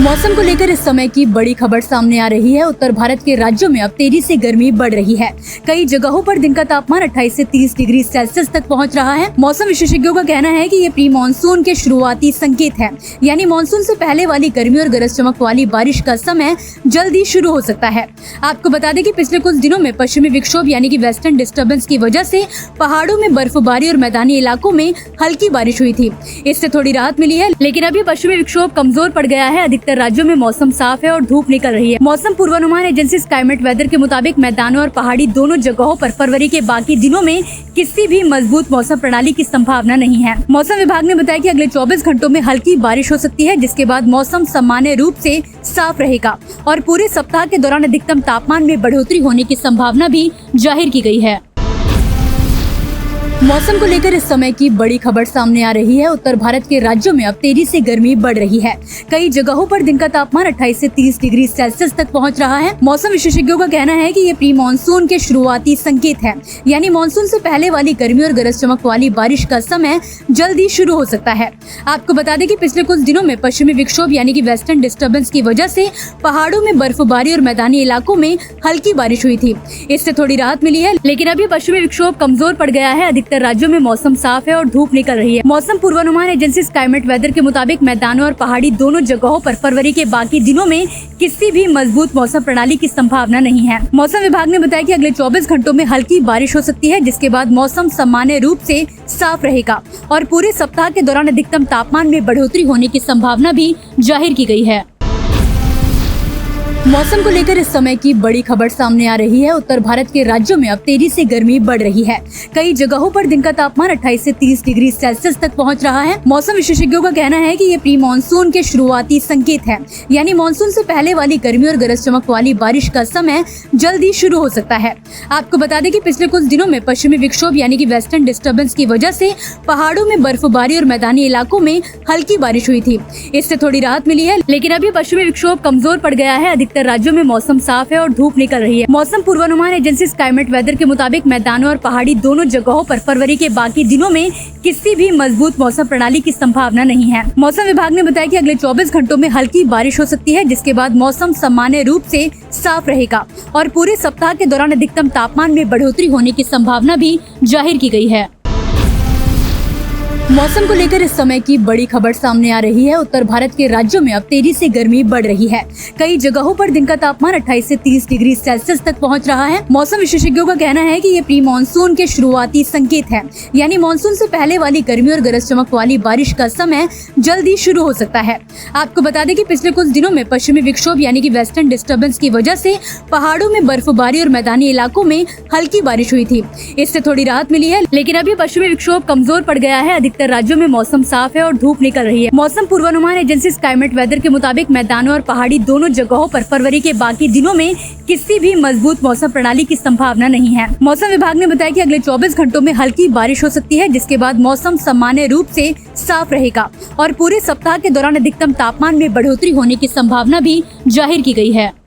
मौसम को लेकर इस समय की बड़ी खबर सामने आ रही है। उत्तर भारत के राज्यों में अब तेजी से गर्मी बढ़ रही है। कई जगहों पर दिन का तापमान 28 से 30 डिग्री सेल्सियस तक पहुंच रहा है। मौसम विशेषज्ञों का कहना है कि ये प्री मानसून के शुरुआती संकेत है, यानी मानसून से पहले वाली गर्मी और गरज चमक वाली बारिश का समय जल्दी शुरू हो सकता है। आपको बता दें कि पिछले कुछ दिनों में पश्चिमी विक्षोभ यानी कि वेस्टर्न डिस्टर्बेंस की वजह से पहाड़ों में बर्फबारी और मैदानी इलाकों में हल्की बारिश हुई थी। इससे थोड़ी राहत मिली है, लेकिन अभी पश्चिमी विक्षोभ कमजोर पड़ गया है। अधिकतर राज्यों में मौसम साफ है और धूप निकल रही है। मौसम पूर्वानुमान एजेंसी स्काईमेट वेदर के मुताबिक मैदानों और पहाड़ी दोनों जगहों पर फरवरी के बाकी दिनों में किसी भी मजबूत मौसम प्रणाली की संभावना नहीं है। मौसम विभाग ने बताया कि अगले 24 घंटों में हल्की बारिश हो सकती है, जिसके बाद मौसम सामान्य रूप से साफ रहेगा और पूरे सप्ताह के दौरान अधिकतम तापमान में बढ़ोतरी होने की संभावना भी जाहिर की गई है। मौसम को लेकर इस समय की बड़ी खबर सामने आ रही है। उत्तर भारत के राज्यों में अब तेजी से गर्मी बढ़ रही है। कई जगहों पर दिन का तापमान 28 से 30 डिग्री सेल्सियस तक पहुंच रहा है। मौसम विशेषज्ञों का कहना है कि ये प्री मानसून के शुरुआती संकेत है, यानी मानसून से पहले वाली गर्मी और गरज चमक वाली बारिश का समय जल्दी शुरू हो सकता है। आपको बता दें कि पिछले कुछ दिनों में पश्चिमी विक्षोभ यानी कि वेस्टर्न डिस्टर्बेंस की वजह से पहाड़ों में बर्फबारी और मैदानी इलाकों में हल्की बारिश हुई थी। इससे थोड़ी राहत मिली है, लेकिन अभी पश्चिमी विक्षोभ कमजोर पड़ गया है। अधिकतर राज्यों में मौसम साफ है और धूप निकल रही है। मौसम पूर्वानुमान एजेंसी स्काईमेट वेदर के मुताबिक मैदानों और पहाड़ी दोनों जगहों पर फरवरी के बाकी दिनों में किसी भी मजबूत मौसम प्रणाली की संभावना नहीं है। मौसम विभाग ने बताया कि अगले 24 घंटों में हल्की बारिश हो सकती है, जिसके बाद मौसम सामान्य रूप से साफ रहेगा और पूरे सप्ताह के दौरान अधिकतम तापमान में बढ़ोतरी होने की संभावना भी जाहिर की गई है। मौसम को लेकर इस समय की बड़ी खबर सामने आ रही है। उत्तर भारत के राज्यों में अब तेजी से गर्मी बढ़ रही है। कई जगहों पर दिन का तापमान 28 से 30 डिग्री सेल्सियस तक पहुंच रहा है। मौसम विशेषज्ञों का कहना है कि ये प्री मानसून के शुरुआती संकेत है, यानी मानसून से पहले वाली गर्मी और गरज चमक वाली बारिश का समय जल्दी शुरू हो सकता है। आपको बता दें कि पिछले कुछ दिनों में पश्चिमी विक्षोभ यानी कि वेस्टर्न डिस्टर्बेंस की वजह से पहाड़ों में बर्फबारी और मैदानी इलाकों में हल्की बारिश हुई थी। इससे थोड़ी राहत मिली है, लेकिन अभी पश्चिमी विक्षोभ कमजोर पड़ गया है। अधिकतर राज्यों में मौसम साफ है और धूप निकल रही है। मौसम पूर्वानुमान एजेंसी स्काईमेट वेदर के मुताबिक मैदानों और पहाड़ी दोनों जगहों पर फरवरी के बाकी दिनों में किसी भी मजबूत मौसम प्रणाली की संभावना नहीं है। मौसम विभाग ने बताया कि अगले 24 घंटों में हल्की बारिश हो सकती है, जिसके बाद मौसम सामान्य रूप से साफ रहेगा और पूरे सप्ताह के दौरान अधिकतम तापमान में बढ़ोतरी होने की संभावना भी जाहिर की गई है। मौसम को लेकर इस समय की बड़ी खबर सामने आ रही है। उत्तर भारत के राज्यों में अब तेजी से गर्मी बढ़ रही है। कई जगहों पर दिन का तापमान 28 से 30 डिग्री सेल्सियस तक पहुंच रहा है। मौसम विशेषज्ञों का कहना है कि ये प्री मानसून के शुरुआती संकेत है, यानी मानसून से पहले वाली गर्मी और गरज चमक वाली बारिश का समय जल्दी शुरू हो सकता है। आपको बता दें कि पिछले कुछ दिनों में पश्चिमी विक्षोभ यानी कि वेस्टर्न डिस्टर्बेंस की वजह से पहाड़ों में बर्फबारी और मैदानी इलाकों में हल्की बारिश हुई थी। इससे थोड़ी राहत मिली है, लेकिन अभी पश्चिमी विक्षोभ कमजोर पड़ गया है। अधिकतर राज्यों में मौसम साफ है और धूप निकल रही है। मौसम पूर्वानुमान एजेंसी स्काईमेट वेदर के मुताबिक मैदानों और पहाड़ी दोनों जगहों पर फरवरी के बाकी दिनों में किसी भी मजबूत मौसम प्रणाली की संभावना नहीं है। मौसम विभाग ने बताया कि अगले 24 घंटों में हल्की बारिश हो सकती है, जिसके बाद मौसम सामान्य रूप से साफ रहेगा और पूरे सप्ताह के दौरान अधिकतम तापमान में बढ़ोतरी होने की संभावना भी जाहिर की गई है।